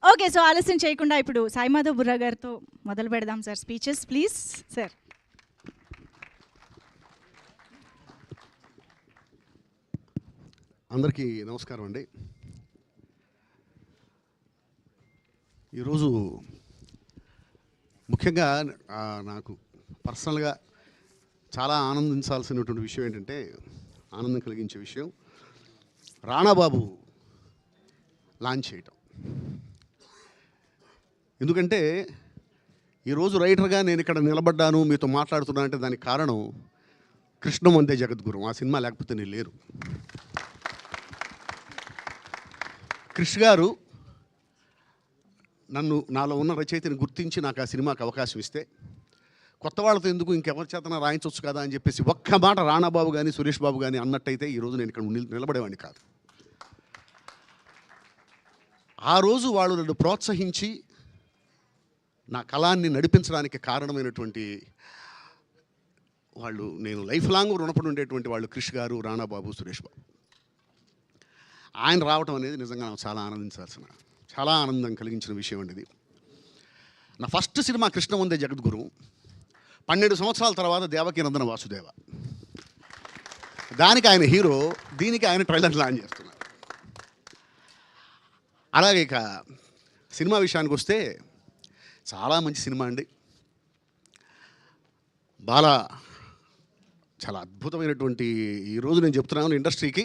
Okay, so ఆలస్యం చేయకుండా ఇప్పుడు సాయి మాధవ్ బుర్రా గారితో మొదలు పెడదాం సార్. Speeches please sir. అందరికీ నమస్కారం అండి. ఈరోజు ముఖ్యంగా నాకు పర్సనల్గా చాలా ఆనందించాల్సినటువంటి విషయం ఏంటంటే, ఆనందం కలిగించే విషయం రాణాబాబు లాంచ్ చేయటం. ఎందుకంటే ఈరోజు రైటర్గా నేను ఇక్కడ నిలబడ్డాను, మీతో మాట్లాడుతున్నా అంటే దానికి కారణం కృష్ణం వందే జగద్గురు. ఆ సినిమా లేకపోతే నేను లేరు. క్రిష్ గారు నాలో ఉన్న రచయితని గుర్తించి నాకు ఆ సినిమాకి అవకాశం ఇస్తే, కొత్త వాళ్ళతో ఎందుకు ఇంకెవరి చేతన రాయించవచ్చు కదా అని చెప్పేసి ఒక్క మాట రాణాబాబు కానీ సురేష్ బాబు కానీ అన్నట్టయితే ఈరోజు నేను ఇక్కడ నిలబడేవాడిని కాదు. ఆ రోజు వాళ్ళు నన్ను ప్రోత్సహించి నా కళాన్ని నడిపించడానికి కారణమైనటువంటి వాళ్ళు, నేను లైఫ్ లాంగ్ రుణపడి ఉండేటువంటి వాళ్ళు క్రిష్ గారు, రాణాబాబు, సురేష్ బాబు. ఆయన రావటం అనేది నిజంగా నాకు చాలా ఆనందం కలిగించిన విషయం అండి ఇది. నా ఫస్ట్ సినిమా కృష్ణ వందే జగద్గురు. 12 సంవత్సరాల తర్వాత దేవకీ నందన వాసుదేవ, దానికి ఆయన హీరో, దీనికి ఆయన ట్రైలర్ లాంచ్ చేస్తున్నారు. అలాగే ఇక సినిమా విషయానికి వస్తే చాలా మంచి సినిమా అండి. బాలా చాలా అద్భుతమైనటువంటి, ఈరోజు నేను చెప్తున్నాను ఇండస్ట్రీకి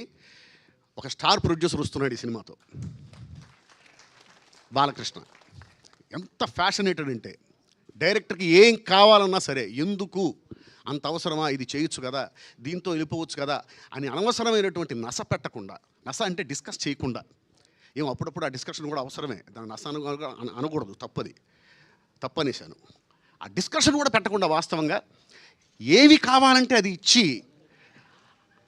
ఒక స్టార్ ప్రొడ్యూసర్ వస్తున్నాడు ఈ సినిమాతో, బాలకృష్ణ. ఎంత ఫ్యాషనేటెడ్ అంటే, డైరెక్టర్కి ఏం కావాలన్నా సరే, ఎందుకు అంత అవసరమా, ఇది చేయొచ్చు కదా, దీంతో వెళ్ళిపోవచ్చు కదా అని అనవసరమైనటువంటి నస పెట్టకుండా, నస అంటే డిస్కస్ చేయకుండా, అప్పుడప్పుడు ఆ డిస్కషన్ కూడా అవసరమే, దాని నస అనకూడదు, తప్పనేశాను. ఆ డిస్కషన్ కూడా పెట్టకుండా వాస్తవంగా ఏవి కావాలంటే అది ఇచ్చి,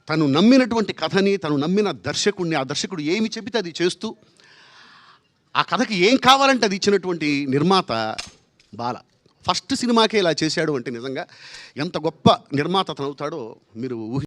తను నమ్మినటువంటి కథని, తను నమ్మిన దర్శకుడిని, ఆ దర్శకుడు ఏమి చెబితే అది చేస్తూ, ఆ కథకి ఏం కావాలంటే అది ఇచ్చినటువంటి నిర్మాత బాల. ఫస్ట్ సినిమాకే ఇలా చేశాడు అంటే నిజంగా ఎంత గొప్ప నిర్మాత తను అవుతాడో మీరు